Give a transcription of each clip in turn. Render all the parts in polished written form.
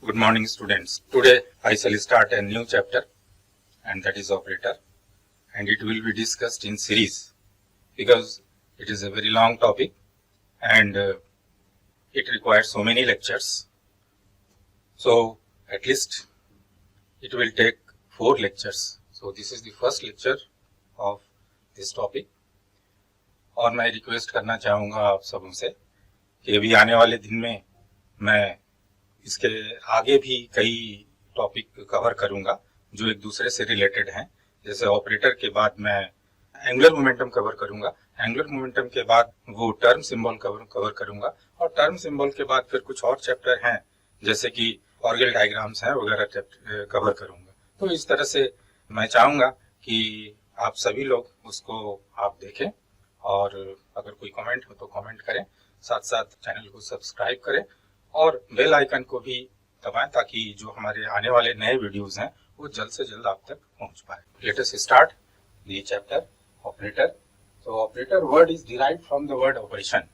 Good morning, students. Today I shall start a new chapter, and that is operator, and it will be discussed in series because it is a very long topic and it requires so many lectures. So at least it will take 4 lectures. So this is the first lecture of this topic. और मैं request करना चाहूँगा आप सबों से कि अभी आने वाले दिन में मैं इसके आगे भी कई टॉपिक कवर करूंगा जो एक दूसरे से रिलेटेड हैं। जैसे ऑपरेटर के बाद मैं एंगुलर मोमेंटम कवर करूंगा, एंगुलर मोमेंटम के बाद वो टर्म सिंबल कवर करूंगा और टर्म सिंबल के बाद फिर कुछ और चैप्टर हैं जैसे कि ऑर्गल डायग्राम्स हैं वगैरह कवर करूंगा। तो इस तरह से मैं चाहूंगा कि आप सभी लोग उसको आप देखें और अगर कोई कमेंट हो तो कमेंट करें, साथ साथ चैनल को सब्सक्राइब करें और बेल आइकन को भी दबाएं ताकि जो हमारे आने वाले नए वीडियोस हैं वो जल्द से जल्द आप तक पहुंच पाए। Let us start the chapter operator. तो operator word is derived from the word operation.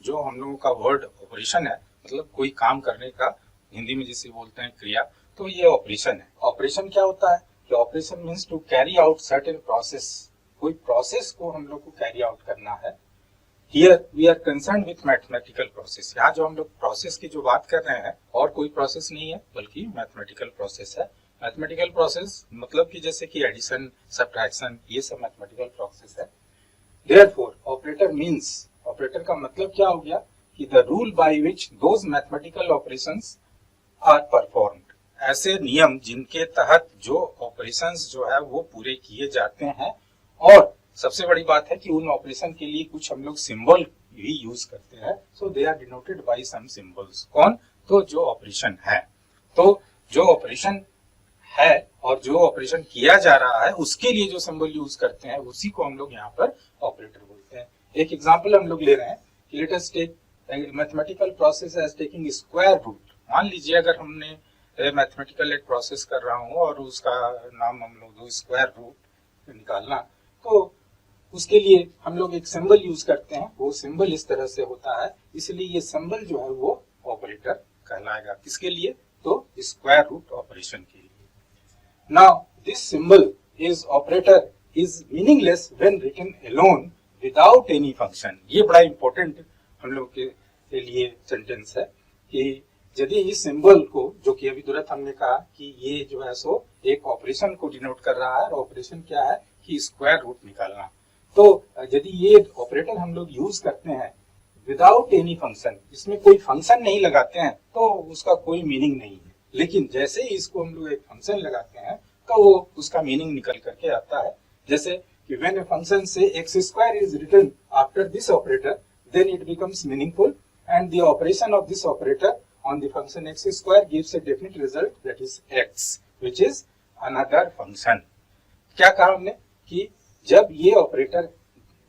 जो हम लोगों का वर्ड ऑपरेशन है मतलब कोई काम करने का, हिंदी में जिसे बोलते हैं क्रिया, तो ये ऑपरेशन है। ऑपरेशन क्या होता है कि operation means to carry out certain process. कोई प्रोसेस को हम लोग को कैरी आउट करना है। Here we are concerned with mathematical process. यहाँ जो हम लोग प्रोसेस की जो बात कर रहे हैं और कोई प्रोसेस नहीं है बल्कि मैथमेटिकल प्रोसेस है। मैथमेटिकल प्रोसेस मतलब कि जैसे कि एडिशन, सब्ट्रैक्शन, ये सब मैथमेटिकल प्रोसेस है। Therefore, operator means, ऑपरेटर का मतलब क्या हो गया कि the rule by which those mathematical operations are performed. ऐसे नियम जिनके तहत जो ऑपरेशंस जो है वो पूरे किए जाते हैं और सबसे बड़ी बात है कि उन ऑपरेशन के लिए कुछ हम लोग सिंबल भी यूज करते हैं। So they are denoted by some symbols. कौन? तो जो ऑपरेशन है, तो जो ऑपरेशन है और जो ऑपरेशन किया जा रहा है उसके लिए जो सिंबल यूज करते हैं उसी को हम लोग यहाँ पर ऑपरेटर बोलते हैं। एक एग्जांपल हम लोग ले रहे हैं, let us take mathematical process as taking square root. मान लीजिए अगर हमने मैथमेटिकल एक प्रोसेस कर रहा हूँ और उसका नाम हम लोग दो स्क्वायर रूट निकालना, तो उसके लिए हम लोग एक सिंबल यूज करते हैं। वो सिंबल इस तरह से होता है, इसलिए ये सिंबल जो है वो ऑपरेटर कहलाएगा। किसके लिए? तो स्क्वायर रूट ऑपरेशन के लिए। Now this symbol is operator is meaningless when written alone without any function. ये बड़ा इंपॉर्टेंट हम लोग के लिए सेंटेंस है कि यदि इस सिंबल को, जो कि अभी तुरंत हमने कहा कि ये जो है सो एक ऑपरेशन को डिनोट कर रहा है और ऑपरेशन क्या है कि स्क्वायर रूट निकालना, तो यदि ये ऑपरेटर हम लोग यूज करते हैं विदाउट एनी फंक्शन, इसमें कोई फंक्शन नहीं लगाते हैं तो उसका कोई मीनिंग नहीं है। लेकिन जैसे ही इसको हम लोग एक फंक्शन लगाते हैं तो वो उसका मीनिंग निकल करके आता है। जैसे कि व्हेन अ फंक्शन से x square is written after this operator then it becomes meaningful and the operation of this operator on the function x square gives a definite result that is x which is another function. क्या कहा हमने कि जब ये operator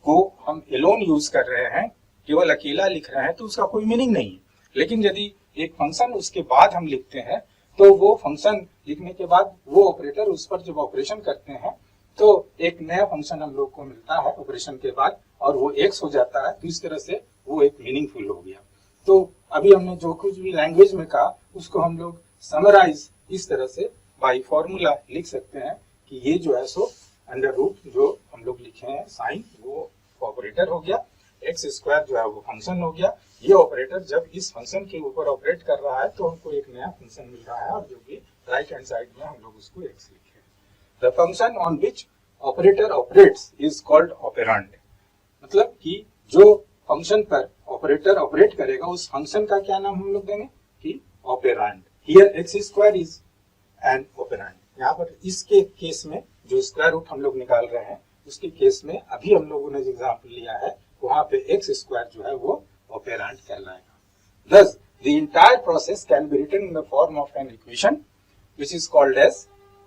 को हम Elon use कर रहे हैं, केवल अकेला लिख रहे हैं, तो उसका कोई मीनिंग नहीं है। लेकिन यदि एक फंक्शन उसके बाद हम लिखते हैं तो वो फंक्शन लिखने के बाद वो ऑपरेटर उस पर जब ऑपरेशन करते हैं तो एक नया फंक्शन हम लोग को मिलता है ऑपरेशन के बाद और वो एक्स हो जाता है। तो इस तरह से वो एक मीनिंगफुल हो गया। तो अभी हमने जो कुछ भी लैंग्वेज में कहा उसको हम लोग समराइज इस तरह से बाय फॉर्मूला लिख सकते हैं कि ये जो है सो अंडर रूट जो हम लोग लिखे हैं साइन, वो ऑपरेटर हो गया, एक्स स्क्वायर जो है वो फंक्शन हो गया। ये ऑपरेटर जब इस फंक्शन के ऊपर ऑपरेट कर रहा है तो हमको एक नया फंक्शन मिल रहा है और जो कि राइट हैंड साइड में हम लोग उसको एक्स लिखे हैं। The function on which operator operates is called operand. मतलब कि जो फंक्शन पर ऑपरेटर ऑपरेट करेगा उस फंक्शन का क्या नाम हम लोग देंगे कि operand. Here x square is an operand. यहाँ पर इसके केस में जो स्क्वायर रूट हम लोग निकाल रहे हैं उसके केस में अभी हम लोगों ने जो एग्जाम्पल लिया है वहां पे एक्स स्क्वायर जो है वो ऑपरेंड कहलाएगा। Thus, the entire process can be written in the form of an equation which is called as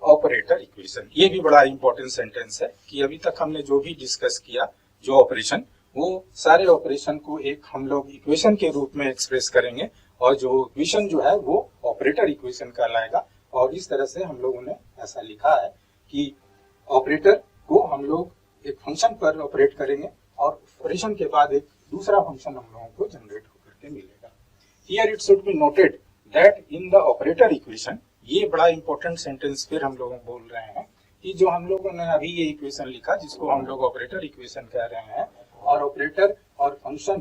operator equation। ये भी बड़ा इंपॉर्टेंट सेंटेंस है कि अभी तक हमने जो भी डिस्कस किया जो ऑपरेशन, वो सारे ऑपरेशन को एक हम लोग इक्वेशन के रूप में एक्सप्रेस करेंगे और जो इक्वेशन जो है वो ऑपरेटर इक्वेशन कहलाएगा। और इस तरह से हम लोगों ने ऐसा लिखा है कि ऑपरेटर को हम लोग एक फंक्शन पर ऑपरेट करेंगे और ऑपरेशन के बाद एक दूसरा फंक्शन हम लोगों को जनरेट होकर के मिलेगा। Here it should be noted that in the operator equation, ये बड़ा इंपॉर्टेंट सेंटेंस फिर हम लोग बोल रहे हैं कि जो हम लोगों ने अभी ये इक्वेशन लिखा जिसको हम लोग ऑपरेटर इक्वेशन कह रहे हैं, और ऑपरेटर और फंक्शन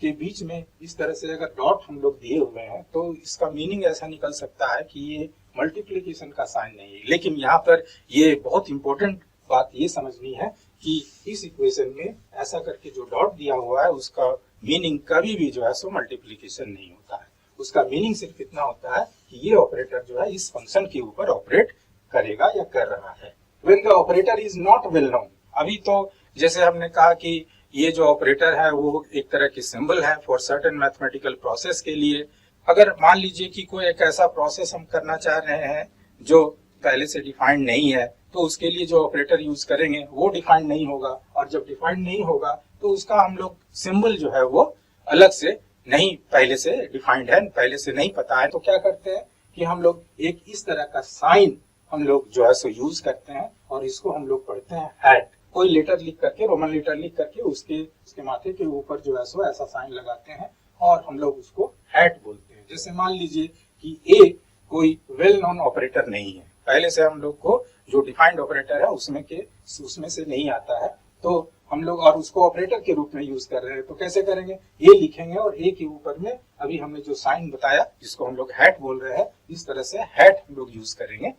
के बीच में इस तरह से अगर डॉट हम लोग दिए हुए हैं तो इसका मीनिंग ऐसा निकल सकता है कि ये मल्टीप्लिकेशन का साइन नहीं है। लेकिन यहाँ पर ये बहुत इंपॉर्टेंट बात ये समझनी है कि इस इक्वेशन में ऐसा करके जो डॉट दिया हुआ है उसका मीनिंग कभी भी जो है सो मल्टीप्लिकेशन नहीं होता है। उसका मीनिंग सिर्फ इतना होता है कि ये ऑपरेटर जो है इस फंक्शन के ऊपर ऑपरेट करेगा या कर रहा है। When the operator is not well known, अभी तो जैसे हमने कहा कि ये जो ऑपरेटर है वो एक तरह की सिंबल है फॉर सर्टेन मैथमेटिकल प्रोसेस के लिए। अगर मान लीजिए कि कोई एक ऐसा प्रोसेस हम करना चाह रहे हैं जो पहले से डिफाइंड नहीं है, तो उसके लिए जो ऑपरेटर यूज करेंगे वो डिफाइंड नहीं होगा, और जब डिफाइंड नहीं होगा तो उसका हम लोग सिंबल जो है वो अलग से नहीं, पहले से डिफाइंड है, पहले से नहीं पता है, तो क्या करते हैं कि हम लोग एक इस तरह का साइन हम लोग जो है सो यूज करते हैं, और इसको हम लोग पढ़ते हैं हैट। कोई लेटर लिख करके, रोमन लेटर लिख करके उसके माथे के ऊपर जो है सो ऐसा साइन लगाते हैं और हम लोग उसको हैट बोलते हैं। जैसे मान लीजिए कि ए कोई वेल नोन ऑपरेटर नहीं है, पहले से हम लोग को जो डिफाइंड ऑपरेटर है उसमें से नहीं आता है, तो हम लोग और उसको ऑपरेटर के रूप में यूज कर रहे हैं, तो कैसे करेंगे, ए लिखेंगे और ए के ऊपर में अभी हमने जो साइन बताया जिसको हम लोग हैट बोल रहे हैं, इस तरह से हैट हम लोग यूज करेंगे,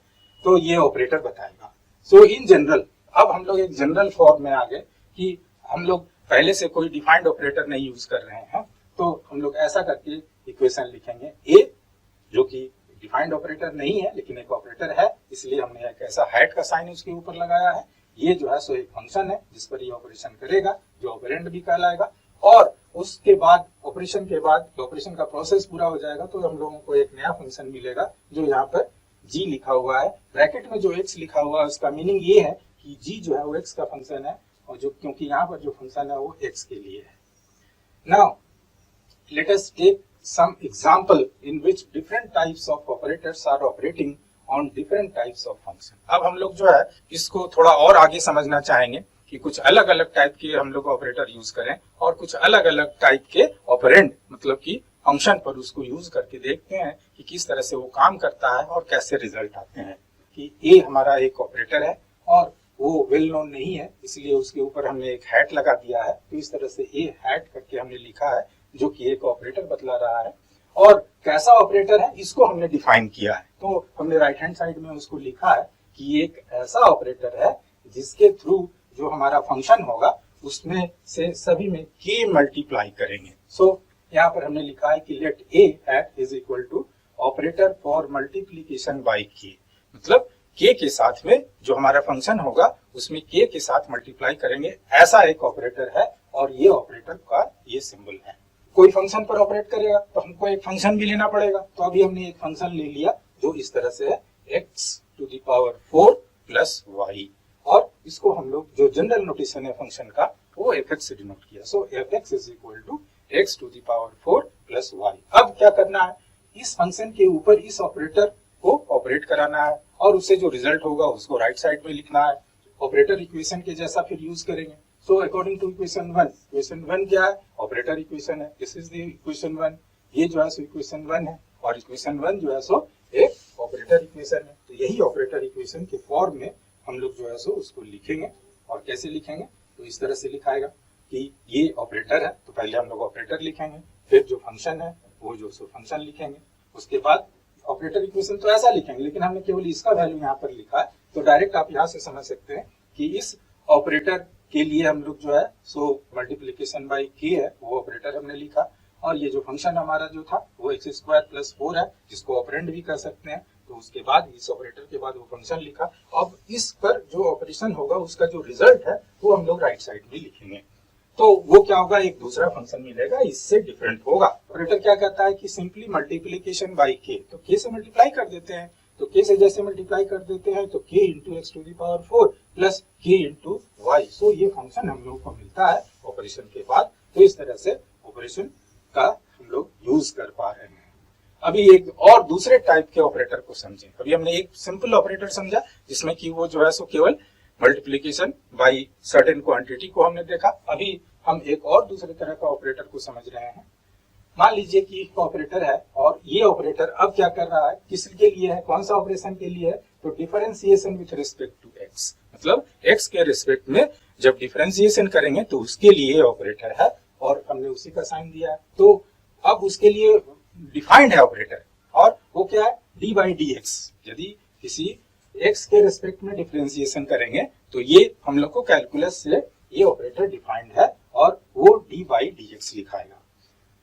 तो ये ऑपरेटर बताएगा। सो इन जनरल, अब हम लोग एक जनरल फॉर्म में आ गए कि हम लोग पहले से कोई डिफाइंड ऑपरेटर नहीं यूज कर रहे हैं, तो हम लोग ऐसा करके इक्वेशन लिखेंगे, ए जो कि डिफाइंड ऑपरेटर नहीं है लेकिन एक ऑपरेटर है, इसलिए हमने एक ऐसा हैट का साइन उसके ऊपर लगाया है। ये जो है सो एक फंक्शन है जिस पर ये ऑपरेशन करेगा, जो ऑपरेंड भी कहलाएगा, और उसके बाद ऑपरेशन के बाद ऑपरेशन का प्रोसेस पूरा हो जाएगा तो हम लोगों को एक नया फंक्शन मिलेगा जो यहाँ पर जी लिखा हुआ है, ब्रैकेट में जो एक्स लिखा हुआ है उसका मीनिंग ये है कि जी जो है वो एक्स का फंक्शन है, और जो क्योंकि यहाँ पर जो फंक्शन है वो एक्स के लिए है। Now let us take some example in which different types of operators are operating on different types of function। अब हम लोग जो है इसको थोड़ा और आगे समझना चाहेंगे कि कुछ अलग अलग टाइप के हम लोग ऑपरेटर यूज करें और कुछ अलग अलग टाइप के ऑपरेंड मतलब कि फंक्शन पर उसको यूज करके देखते हैं कि किस तरह से वो काम करता है और कैसे रिजल्ट आते हैं। कि ए हमारा एक ऑपरेटर है और वो वेल नोन नहीं है, इसलिए उसके ऊपर हमने एक हैट लगा दिया है, तो इस तरह से ए हैट करके हमने लिखा है जो कि एक ऑपरेटर बतला रहा है। और कैसा ऑपरेटर है इसको हमने डिफाइन किया है, तो हमने राइट हैंड साइड में उसको लिखा है कि एक ऐसा ऑपरेटर है जिसके थ्रू जो हमारा फंक्शन होगा उसमें से सभी में के मल्टीप्लाई करेंगे। सो यहाँ पर हमने लिखा है कि let A hat is equal to operator for multiplication by k, मतलब के के साथ में जो हमारा फंक्शन होगा उसमें के के साथ मल्टीप्लाई करेंगे, ऐसा एक ऑपरेटर है, और ये ऑपरेटर का ये सिंबल है। कोई फंक्शन पर ऑपरेट करेगा तो हमको एक फंक्शन भी लेना पड़ेगा, तो अभी हमने एक फंक्शन ले लिया जो इस तरह से है x to the power 4 plus y, और इसको हम लोग जो जनरल नोटेशन है फंक्शन का वो fx से डिनोट किया। So fx is equal to x to the power 4 plus y। अब क्या करना है, इस फंक्शन के ऊपर इस ऑपरेटर को ऑपरेट कराना है और उससे जो रिजल्ट होगा उसको राइट साइड में लिखना है। ऑपरेटर इक्वेशन के जैसा फिर यूज करेंगे। So according to equation 1 क्या है, ऑपरेटर इक्वेशन है, दिस इज द इक्वेशन 1, ये जो है सो इक्वेशन 1 है, और इक्वेशन 1 जो है सो एक ऑपरेटर इक्वेशन है, तो यही ऑपरेटर इक्वेशन के फॉर्म में हम लोग जो है सो उसको लिखेंगे। और कैसे लिखेंगे, तो इस तरह से लिखाएगा कि ये ऑपरेटर है, तो पहले हम लोग ऑपरेटर लिखेंगे, फिर जो फंक्शन है वो जो सो फंक्शन लिखेंगे, उसके बाद ऑपरेटर इक्वेशन तो ऐसा लिखेंगे, लेकिन हमने केवल इसका वैल्यू यहाँ पर लिखा है, तो डायरेक्ट आप यहाँ से समझ सकते हैं कि इस ऑपरेटर के लिए हम लोग जो है सो मल्टीप्लिकेशन बाय के है वो ऑपरेटर हमने लिखा, और ये जो फंक्शन हमारा जो था वो x स्क्वायर प्लस 4 है जिसको ऑपरेंड भी कर सकते हैं, तो उसके बाद इस ऑपरेटर के बाद वो फंक्शन लिखा। अब इस पर जो ऑपरेशन होगा उसका जो रिजल्ट है वो हम लोग राइट साइड में लिखेंगे, तो वो क्या होगा, एक दूसरा फंक्शन मिलेगा, इससे डिफरेंट होगा। ऑपरेटर क्या कहता है कि सिंपली मल्टीप्लिकेशन बाय के, तो के से मल्टीप्लाई कर देते हैं, तो के से जैसे मल्टीप्लाई कर देते हैं तो k into x to the power 4 plus k into y. So ये फंक्शन हम लोग को मिलता है ऑपरेशन के बाद, तो इस तरह से ऑपरेशन का हम लोग यूज कर पा रहे हैं। अभी एक और दूसरे टाइप के ऑपरेटर को समझें। अभी हमने एक सिंपल ऑपरेटर समझा जिसमें कि वो जो है सो केवल मल्टीप्लिकेशन बाय सर्टेन क्वांटिटी को हमने देखा। अभी हम एक और दूसरे तरह का ऑपरेटर को समझ रहे हैं। मान लीजिए कि एक ऑपरेटर है और ये ऑपरेटर अब क्या कर रहा है, किसके लिए है, कौन सा ऑपरेशन के लिए है, तो differentiation with respect to x, मतलब एक्स के रिस्पेक्ट में जब डिफरेंशिएशन करेंगे तो उसके लिए ऑपरेटर है और हमने उसी का साइन दिया है। तो अब उसके लिए डिफाइंड है ऑपरेटर और वो क्या है, डी बाई डी एक्स। यदि किसी एक्स के रिस्पेक्ट में डिफरेंशिएशन करेंगे तो ये हम लोग को कैलकुलस से ये ऑपरेटर डिफाइंड है और वो डी बाई डी एक्स लिखाएगा।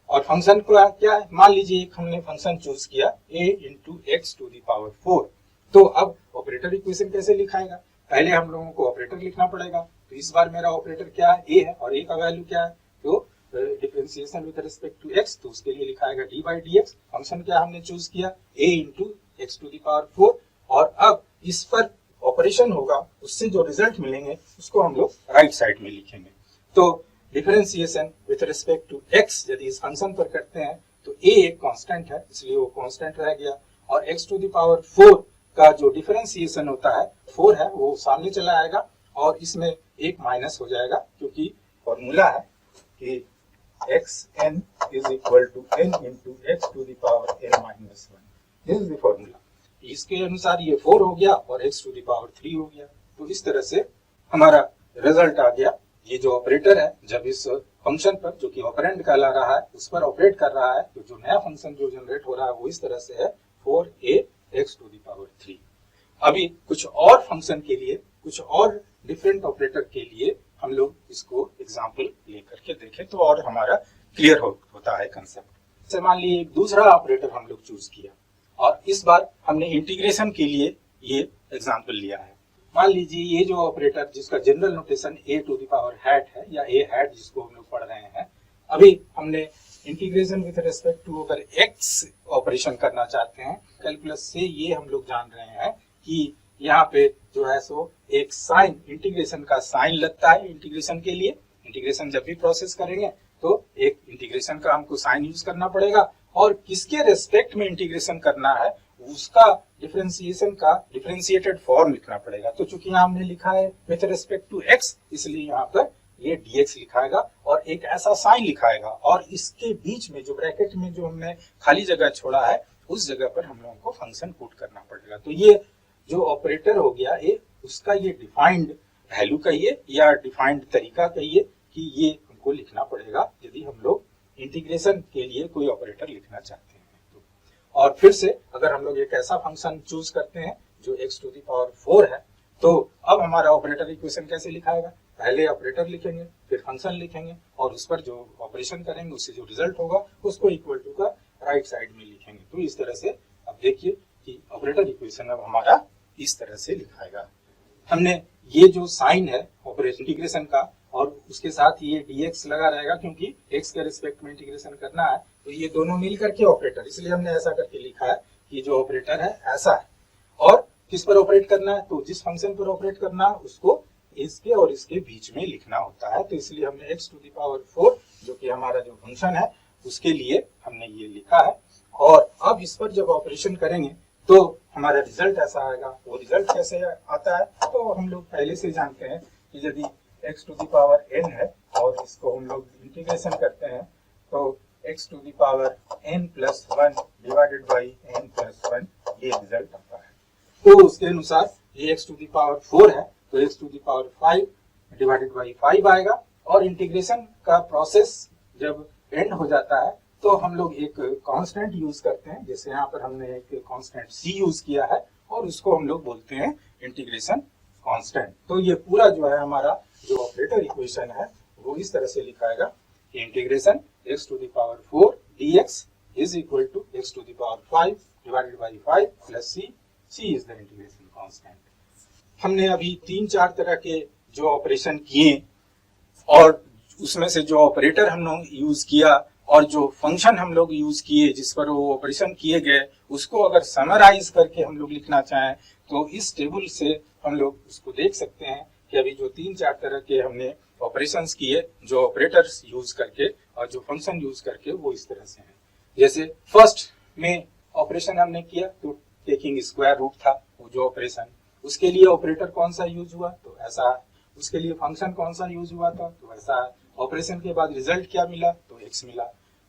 और फंक्शन को क्या है, मान लीजिए एक हमने फंक्शन चूज किया a into x to the power 4, तो अब ऑपरेटर इक्वेशन कैसे लिखाएगा, पहले हम लोगों को ऑपरेटर लिखना पड़ेगा। तो इस बार मेरा ऑपरेटर क्या है, a है और a का वैल्यू क्या है, तो differentiation with respect to x, तो उसके लिए लिखाएगा d by d x. Function क्या हमने चूज किया, a into x to the power 4, और अब इस पर ऑपरेशन होगा, उससे जो रिजल्ट मिलेंगे उसको हम लोग राइट साइड में लिखेंगे। तो differentiation with respect to x यदि इस फंक्शन पर करते हैं तो a एक कांस्टेंट है इसलिए वो कांस्टेंट रह गया, और x टू द पावर 4 का जो डिफरेंशिएशन होता है 4 है वो सामने चला आएगा और इसमें एक माइनस हो जाएगा, क्योंकि फॉर्मूला है कि xn is equal to n into x to the power n minus 1, this is the formula. इसके अनुसार ये 4 हो गया और x टू द पावर 3 हो गया। तो इस तरह से हमारा रिजल्ट आ गया। ये जो ऑपरेटर है जब इस फंक्शन पर जो कि ऑपरेंड कहला रहा है उस पर ऑपरेट कर रहा है, तो जो नया फंक्शन जो जनरेट हो रहा है वो इस तरह से है 4a x to the power 3। अभी कुछ और फंक्शन के लिए, कुछ और डिफरेंट ऑपरेटर के लिए हम लोग इसको एग्जांपल लेकर के देखें तो और हमारा क्लियर होता है कंसेप्ट। जैसे मान लीजिए एक दूसरा ऑपरेटर हम लोग चूज किया और इस बार हमने इंटीग्रेशन के लिए ये एग्जांपल लिया है। मान लीजिए ये जो ऑपरेटर जिसका general notation a to the power hat है या a हैट जिसको हम लोग पढ़ रहे हैं, अभी हमने इंटीग्रेशन विद रिस्पेक्ट टू अगर x ऑपरेशन करना चाहते हैं, कैलकुलस से ये हम लोग जान रहे हैं कि यहाँ पे जो है सो एक साइन, इंटीग्रेशन का साइन लगता है इंटीग्रेशन के लिए। इंटीग्रेशन जब भी प्रोसेस करेंगे तो एक इंटीग्रेशन का हमको साइन यूज करना पड़ेगा और किसके रेस्पेक्ट में इंटीग्रेशन करना है उसका डिफरेंशिएशन का डिफरेंशिएटेड फॉर्म लिखना पड़ेगा। तो चूंकि यहाँ हमने लिखा है विथ रिस्पेक्ट टू x, इसलिए यहाँ पर ये dx लिखाएगा और एक ऐसा साइन लिखाएगा और इसके बीच में जो ब्रैकेट में जो हमने खाली जगह छोड़ा है उस जगह पर हम लोगों को फंक्शन पुट करना पड़ेगा। तो ये जो ऑपरेटर हो गया ये उसका ये डिफाइंड वैल्यू कहिए या डिफाइंड तरीका कहिए कि ये हमको लिखना पड़ेगा यदि हम लोग इंटीग्रेशन के लिए कोई ऑपरेटर लिखना चाहते हैं। और फिर से अगर हम लोग एक ऐसा फंक्शन चूज करते हैं जो x टू द पावर 4 है, तो अब हमारा ऑपरेटर इक्वेशन कैसे लिखाएगा, पहले ऑपरेटर लिखेंगे फिर फंक्शन लिखेंगे और उस पर जो ऑपरेशन करेंगे उससे जो रिजल्ट होगा उसको इक्वल टू का राइट साइड में लिखेंगे। तो इस तरह से अब देखिए कि ऑपरेटर इक्वेशन अब हमारा इस तरह से लिखाएगा। हमने ये जो साइन है ऑपरेशन इंटीग्रेशन का और उसके साथ ये dx लगा रहेगा क्योंकि x के रिस्पेक्ट में इंटीग्रेशन करना है, तो ये दोनों मिल करके ऑपरेटर, इसलिए हमने ऐसा करके लिखा है कि जो ऑपरेटर है ऐसा है। और किस पर ऑपरेट करना है, तो जिस फंक्शन पर ऑपरेट करना है उसको इसके और इसके बीच में लिखना होता है। तो इसलिए हमने x टू द पावर 4 जो कि हमारा जो फंक्शन है उसके लिए हमने ये लिखा है। और अब इस पर जब ऑपरेशन करेंगे तो हमारा रिजल्ट ऐसा आएगा। वो रिजल्ट कैसे आता है, तो हम लोग पहले से जानते हैं कि यदि x to the power n है और इसको हम लोग इंटीग्रेशन करते हैं तो x to the power n plus 1 divided by n plus 1 ये रिजल्ट आता है। तो उसके अनुसार ये x टू द पावर 4 है तो x to the power 5 divided by 5 आएगा। और इंटीग्रेशन का प्रोसेस जब एंड हो जाता है तो हम लोग एक कांस्टेंट यूज करते हैं, जैसे यहाँ पर हमने एक कांस्टेंट c यूज किया है और उसको हम लोग बोलते हैं इंटीग्रेशन कांस्टेंट। तो ये पूरा जो है हमारा जो ऑपरेटर इक्वेशन है वो इस तरह से लिखाएगा कि integration x to the power 4 dx is equal to x to the power 5 divided by 5 plus c is the integration constant. हमने अभी 3-4 तरह के जो ऑपरेशन किए और उसमें से जो ऑपरेटर हम लोग यूज किया और जो फंक्शन हम लोग यूज किए जिस पर वो ऑपरेशन किए गए उसको अगर समराइज करके हम लोग लिखना चाहें तो इस टेबल से हम लोग उसको देख सकते हैं कि अभी जो 3-4 तरह के हमने ऑपरेशंस किए जो ऑपरेटर्स यूज करके और जो फंक्शन यूज करके वो इस तरह से हैं। जैसे फर्स्ट में ऑपरेशन हमने किया तो टेकिंग स्क्वायर रूट था वो जो ऑपरेशन, उसके लिए ऑपरेटर कौन सा यूज हुआ तो ऐसा, उसके लिए फंक्शन कौन सा यूज हुआ था तो ऐसा। ऑपरेशन के बाद रिजल्ट क्या मिला तो x मिला।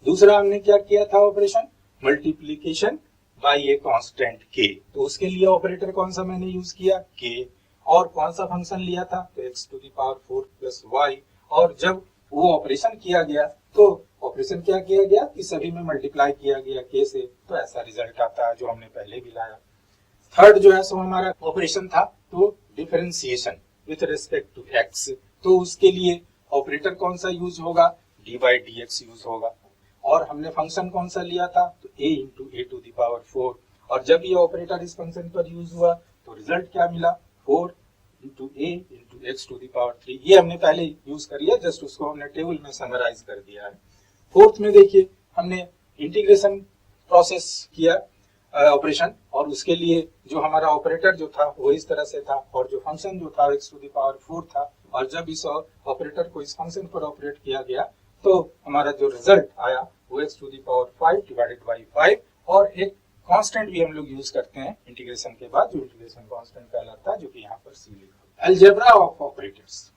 दूसरा हमने क्या किया था operation, multiplication bye a constant के, तो उसके लिए ऑपरेटर कौन सा मैंने यूज किया, के, और कौन सा फंक्शन लिया था, तो x to the power 4 plus y, और जब वो ऑपरेशन किया गया तो ऑपरेशन क्या किया गया कि सभी में मल्टीप्लाई किया गया के से, तो ऐसा रिजल्ट आता है जो हमने पहले भी लाया। थर्ड जो है सो हमारा ऑपरेशन था तो differentiation with respect to x, तो उसके लिए ऑपरेटर कौन सा यूज होगा, d by d x use होगा, और हमने फंक्शन कौन सा लिया था, तो a into a to the power 4, और जब ये ऑपरेटर इस फंक्शन पर यूज हुआ तो रिजल्ट क्या मिला, 4 into a into x to the power 3, ये हमने पहले यूज कर लिया, जस्ट उसको हमने टेबल में समराइज कर दिया है। फोर्थ में देखिए हमने इंटीग्रेशन प्रोसेस किया ऑपरेशन, और उसके लिए जो हमारा ऑपरेटर जो था वो इस तरह से था, और जो फंक्शन जो था x टू द पावर 4 था, और जब इस ऑपरेटर को इस फंक्शन पर ऑपरेट किया गया तो हमारा जो रिजल्ट आया वो x to the power 5 divided by 5, और एक कांस्टेंट भी हम लोग यूज करते हैं इंटीग्रेशन के बाद, जो इंटीग्रेशन कांस्टेंट कहलाता है, जो कि यहाँ पर c लिखा। अलजेब्रा ऑफ ऑपरेटर्स,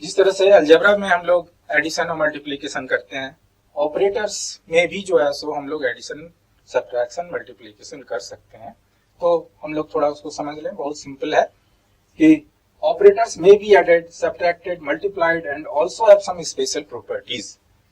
जिस तरह से अलजेब्रा में हम लोग एडिशन और मल्टीप्लिकेशन करते हैं, ऑपरेटर्स में भी जो है सो हम लोग एडिशन, सब्ट्रैक्शन, मल्टीप्लिकेशन कर सकते हैं। तो हम लोग थोड़ा उसको समझ लें, बहुत सिंपल है कि ऑपरेटर्स में be added, subtracted, multiplied and also have some special properties.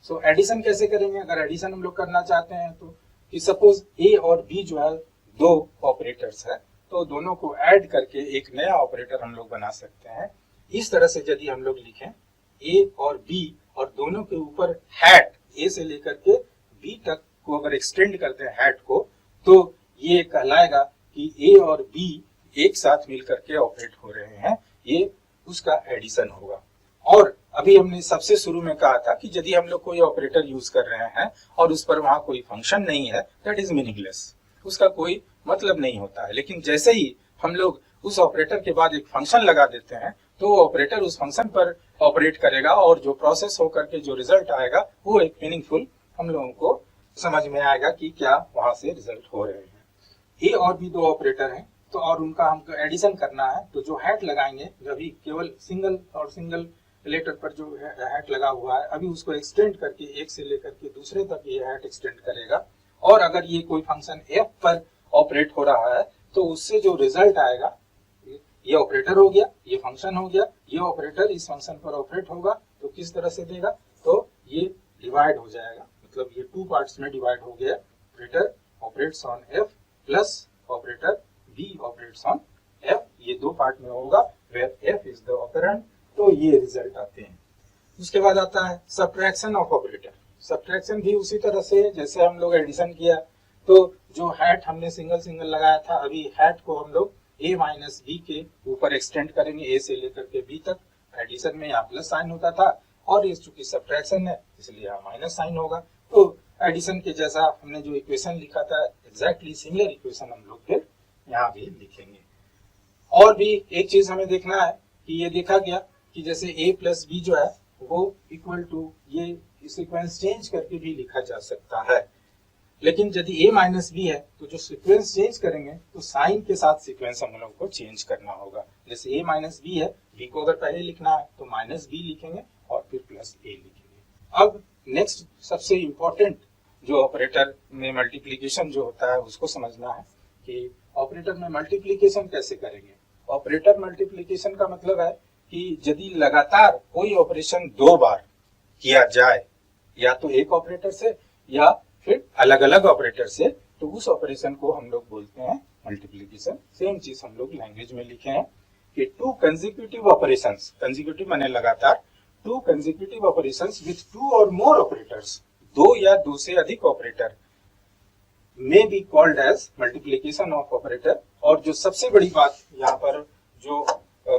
So addition कैसे करेंगे, अगर एडिशन हम लोग करना चाहते हैं तो कि सपोज ए और बी जो है दो ऑपरेटर्स है, तो दोनों को ऐड करके एक नया ऑपरेटर हम लोग बना सकते हैं। इस तरह से यदि हम लोग लिखें ए और बी, और दोनों के ऊपर हैट, ए से लेकर के बी तक को अगर एक्सटेंड करते हैं हैट को, तो ये कहलाएगा कि ए और बी एक साथ मिल करके ऑपरेट हो रहे हैं, ये उसका एडिशन होगा। और अभी हमने सबसे शुरू में कहा था कि यदि हम लोग कोई ऑपरेटर यूज कर रहे हैं और उस पर वहां कोई फंक्शन नहीं है, दैट इज मीनिंगलेस, उसका कोई मतलब नहीं होता है। लेकिन जैसे ही हम लोग उस ऑपरेटर के बाद एक फंक्शन लगा देते हैं तो वो ऑपरेटर उस फंक्शन पर ऑपरेट करेगा, और जो प्रोसेस होकर के जो रिजल्ट आएगा वो एक मीनिंगफुल हम लोगों को समझ में आएगा कि क्या वहां से रिजल्ट हो रहे हैं। ए और भी दो ऑपरेटर हैं, तो और उनका हमको एडिशन करना है, तो जो हैट लगाएंगे, अभी केवल सिंगल और सिंगल लेटर पर जो हैट लगा हुआ है, अभी उसको एक्सटेंड करके एक से लेकर के दूसरे तक ये हैट एक्सटेंड करेगा, और अगर ये कोई फंक्शन एफ पर ऑपरेट हो रहा है तो उससे जो रिजल्ट आएगा, ये ऑपरेटर हो गया, ये फंक्शन हो गया, ये ऑपरेटर इस फंक्शन पर ऑपरेट होगा, तो किस तरह से देगा, तो ये डिवाइड हो जाएगा, मतलब ये टू पार्ट्स में डिवाइड हो गया। Operator operates on f plus operator B operates on f, ये दो पार्ट में होगा, where f is the operand, तो ये रिजल्ट आते हैं। उसके बाद आता है सब्ट्रैक्शन ऑफ ऑपरेटर। सब्ट्रैक्शन भी उसी तरह से जैसे हम लोग एडिशन किया, तो जो हैट हमने सिंगल सिंगल लगाया था, अभी हैट को हम लोग a माइनस बी के ऊपर एक्सटेंड करेंगे, a से लेकर के b तक। एडिशन में यहाँ प्लस साइन होता था, और ये चूंकि सब्ट्रैक्शन है इसलिए यहाँ माइनस साइन होगा। तो एडिशन के जैसा हमने जो इक्वेशन लिखा था, एग्जैक्टली सिमिलर इक्वेशन हम लोग फिर यहाँ भी लिखेंगे। और भी एक चीज हमें देखना है कि ये देखा गया कि जैसे a प्लस बी जो है वो इक्वल टू, ये सीक्वेंस चेंज करके भी लिखा जा सकता है, लेकिन यदि a माइनस बी है तो जो सीक्वेंस चेंज करेंगे तो साइन के साथ सीक्वेंस हम लोग को चेंज करना होगा। जैसे a माइनस बी है, b को अगर पहले लिखना है तो माइनस बी लिखेंगे और फिर प्लस a लिखेंगे। अब नेक्स्ट सबसे इम्पोर्टेंट जो ऑपरेटर में मल्टीप्लीकेशन जो होता है उसको समझना है कि ऑपरेटर में मल्टीप्लीकेशन कैसे करेंगे। ऑपरेटर मल्टीप्लीकेशन का मतलब है कि यदि लगातार कोई ऑपरेशन दो बार किया जाए, या तो एक ऑपरेटर से या फिर अलग अलग ऑपरेटर से, तो उस ऑपरेशन को हम लोग बोलते हैं मल्टीप्लिकेशन। सेम चीज हम लोग लैंग्वेज में लिखे हैं कि टू कंसेक्यूटिव ऑपरेशंस, कंसेक्यूटिव माने लगातार, two consecutive operations with two और मोर ऑपरेटर्स, दो या दो से अधिक operator, may be called as multiplication of operator. और जो सबसे बड़ी बात यहाँ पर जो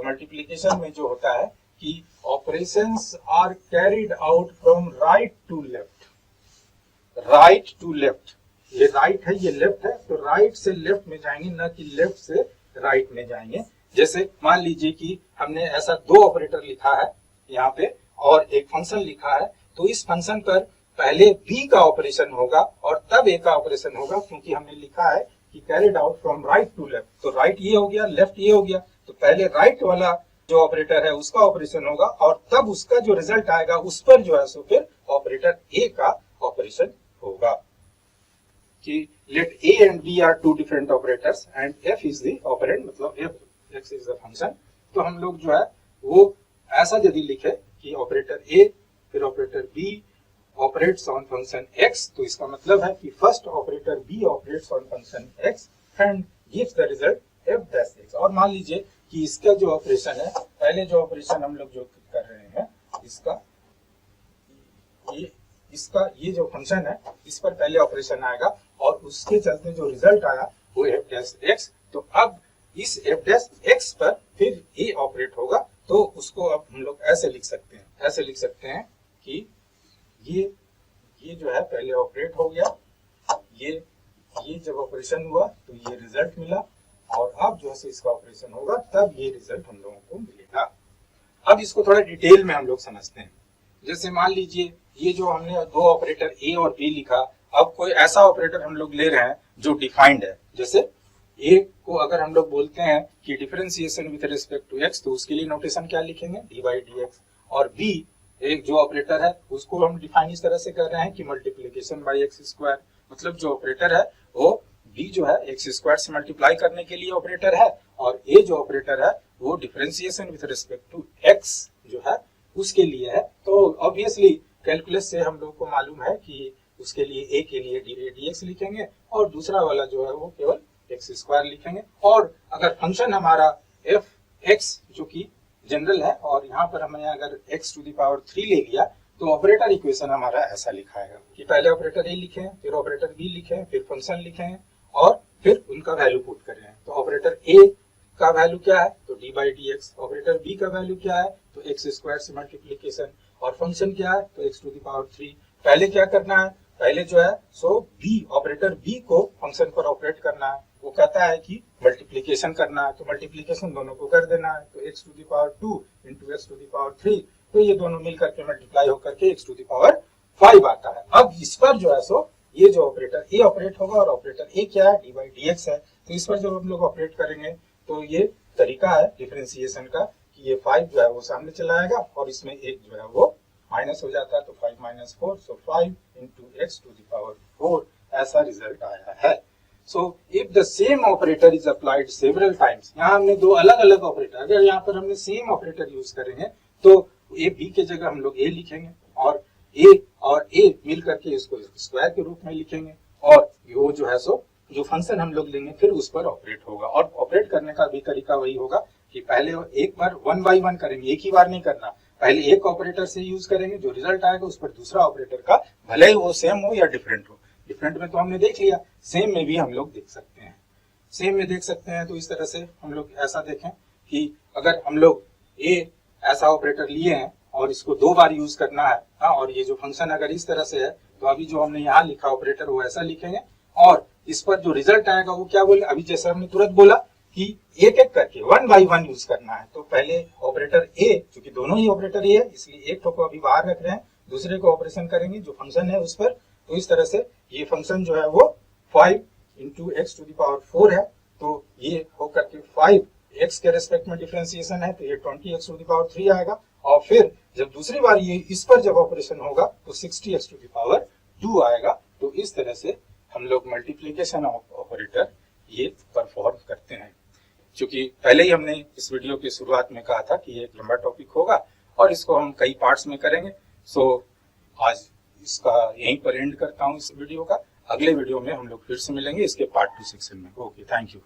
मल्टीप्लिकेशन में जो होता है कि operations are carried out from right to left. Right to left, ये राइट है, ये लेफ्ट है, तो राइट से लेफ्ट में जाएंगे, ना कि लेफ्ट से राइट में जाएंगे। जैसे मान लीजिए कि हमने ऐसा दो ऑपरेटर लिखा है यहाँ पे और एक फंक्शन लिखा है, तो इस फंक्शन पर पहले b का ऑपरेशन होगा और तब a का ऑपरेशन होगा, क्योंकि हमने लिखा है कि carried out from right to left. तो राइट ये हो गया, लेफ्ट ये हो गया, तो पहले राइट वाला जो ऑपरेटर है उसका ऑपरेशन होगा और तब उसका जो रिजल्ट आएगा उस पर जो है सो फिर ऑपरेटर a का ऑपरेशन होगा कि let A and B are two different operators and F is the operand, मतलब F x is the function. तो हम लोग जो है वो ऐसा यदि लिखे कि ऑपरेटर ए फिर operator B operates on function x, तो इसका मतलब है कि first operator B operates on function x and gives the result f dash x. और मान लीजिए कि इसका जो ऑपरेशन है, पहले जो ऑपरेशन हम लोग जो कर रहे हैं इसका ये जो फंक्शन है इस पर पहले ऑपरेशन आएगा और उसके चलते जो रिजल्ट आया वो एफ डैश एक्स। तो अब इस एफ डैश एक्स पर फिर ए ऑपरेट होगा, तो उसको अब हम लोग ऐसे लिख सकते हैं कि ये जो है पहले ऑपरेट हो गया, ये जब ऑपरेशन हुआ तो ये रिजल्ट मिला, और अब जो है इसका ऑपरेशन होगा तब ये रिजल्ट हम लोगों को मिलेगा। अब इसको थोड़ा डिटेल में हम लोग समझते हैं। जैसे मान लीजिए ये जो हमने दो ऑपरेटर ए और बी लिखा, अब कोई ऐसा ऑपरेटर हम लोग ले रहे हैं जो डिफाइंड है। जैसे ए को अगर हम लोग बोलते हैं कि differentiation with respect to x, तो उसके लिए नोटेशन क्या लिखेंगे, डी बाई डी एक्स। और बी एक जो ऑपरेटर है उसको हम डिफाइन इस तरह से कर रहे हैं कि मल्टीप्लीकेशन बाई एक्स स्क्वायर, मतलब जो ऑपरेटर है वो बी जो है एक्स स्क्वायर से मल्टीप्लाई करने के लिए ऑपरेटर है, और ए जो ऑपरेटर है वो differentiation with respect to x जो है उसके लिए है। तो ऑब्वियसली कैलकुलस से हम लोग को मालूम है कि उसके लिए ए के लिए डी एक्स लिखेंगे और दूसरा वाला जो है वो केवल एक्स स्क्वायर लिखेंगे। और अगर फंक्शन हमारा एफ एक्स जो कि जनरल है और यहाँ पर हमने अगर x टू द पावर 3 ले लिया, तो ऑपरेटर इक्वेशन हमारा ऐसा लिखा है कि पहले ऑपरेटर ए लिखे, फिर ऑपरेटर बी लिखे, फिर फंक्शन लिखे और फिर उनका वैल्यू पुट करें। तो ऑपरेटर ए का वैल्यू क्या है, तो d by d x. Operator B का वैल्यू क्या है, तो एक्स स्क्वायर से मल्टीप्लीकेशन। और फंक्शन क्या है, तो एक्स टू द पावर 3। पहले क्या करना है, पहले जो है सो बी ऑपरेटर बी को फंक्शन पर ऑपरेट करना है। वो कहता है कि मल्टीप्लीकेशन करना है, तो मल्टीप्लीकेशन दोनों को कर देना है, तो x to the power 2 into x to the power 3, तो ये दोनों मिल करके मल्टीप्लाई होकर के x टू द पावर 5 आता है। अब इस पर जो है सो ये जो ऑपरेटर ए ऑपरेट होगा, और ऑपरेटर ए क्या है, डी बाई डी एक्स है। तो इस पर जब हम लोग ऑपरेट करेंगे तो ये तरीका है डिफरेंशिएशन का कि ये 5 जो है वो सामने चला आएगा और इसमें एक जो है वो माइनस हो जाता है, तो 5 माइनस 4, सो 5 into x to the power 4, ऐसा रिजल्ट आया है। So if the same operator is applied several times, यहाँ हमने दो अलग अलग ऑपरेटर, अगर यहाँ पर हमने सेम ऑपरेटर यूज करेंगे तो ए बी के जगह हम लोग ए लिखेंगे और ए मिल करके इसको स्क्वायर के रूप में लिखेंगे, और वो जो है सो जो फंक्शन हम लोग लेंगे फिर उस पर ऑपरेट होगा। और ऑपरेट करने का भी तरीका वही होगा कि पहले एक बार 1 बाई 1 करेंगे, एक ही बार नहीं करना। पहले एक ऑपरेटर से यूज करेंगे, जो रिजल्ट आएगा उस पर दूसरा ऑपरेटर का, भले ही वो सेम हो या डिफरेंट हो। डिफरेंट में तो हमने देख लिया, सेम में भी हम लोग देख सकते हैं। सेम में देख सकते हैं तो इस तरह से हम लोग ऐसा देखें कि अगर हम लोग ए ऐसा ऑपरेटर लिए हैं और इसको 2 बार यूज करना है, और ये जो फंक्शन अगर इस तरह से है, तो अभी जो हमने यहाँ लिखा ऑपरेटर वो ऐसा लिखेंगे, और इस पर जो रिजल्ट आएगा वो क्या बोले, अभी जैसे हमने तुरंत बोला कि एक एक करके 1 बाई 1 यूज करना है। तो पहले ऑपरेटर ए, चूंकि दोनों ही ऑपरेटर ए है इसलिए एक को अभी बाहर रख रहे हैं, दूसरे को ऑपरेशन करेंगे जो फंक्शन है उस पर। तो इस तरह से ये फंक्शन जो है वो 5 into x to the power 4 है, तो ये होकर के 5 एक्स के रेस्पेक्ट में डिफरेंशिएशन है, तो ये 20 एक्स टू द पावर 3 आएगा। और फिर जब दूसरी बार ये इस पर जब ऑपरेशन होगा तो 60 एक्स टू द पावर 2 आएगा। तो इस तरह से हम लोग मल्टीप्लीकेशन ऑपरेटर ये परफॉर्म करते हैं। क्योंकि पहले ही हमने इस वीडियो की शुरुआत में कहा था कि ये एक लंबा टॉपिक होगा और इसको हम कई पार्ट्स में करेंगे। सो आज इसका यहीं पर एंड करता हूँ इस वीडियो का। अगले वीडियो में हम लोग फिर से मिलेंगे इसके पार्ट 2 सेक्शन में। Okay, thank you.